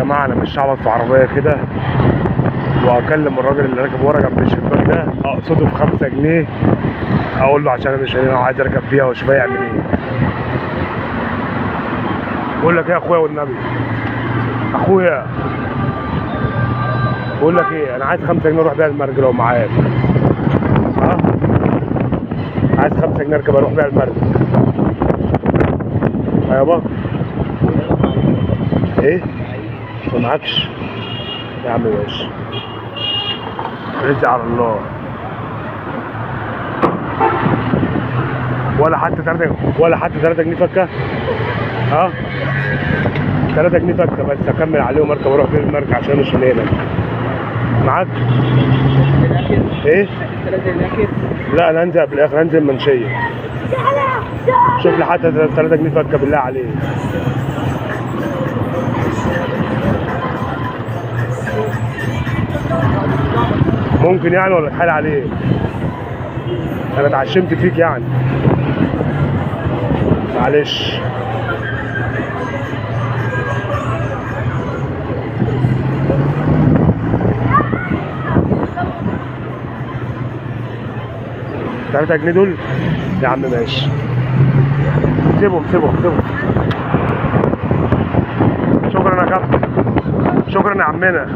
جماعه انا مش هقعد في عربيه كده واكلم الراجل اللي راكب ورا جنب الشباك ده اقصده ب 5 جنيه اقول له عشان انا مش هنا عايز اركب فيها واشوف هيعمل ايه. بقول لك ايه يا اخويا والنبي، اخويا بقول لك ايه، انا عايز 5 جنيه اروح بيها المرج لو معاك. ها؟ عايز 5 جنيه اركب اروح بيها المرج. يابا ايه؟ ما معكش؟ يا عم ماشي، رزق على الله. ولا حتى 3 جنيه فكه؟ ها؟ 3 جنيه فكه بس اكمل عليهم اركب واروح بيهم المرج عشان مش من هنا. معاك؟ ايه؟ لا انا هنزل بالاخر، هنزل منشيه. شوف لي حتى 3 جنيه فكه بالله عليك. ممكن يعني ولا اتحايل عليك؟ انا اتعشمت فيك يعني. معلش. ال3 جنيه دول يا عم ماشي، سيبهم. شكرا يا كابتن، شكرا يا عمنا.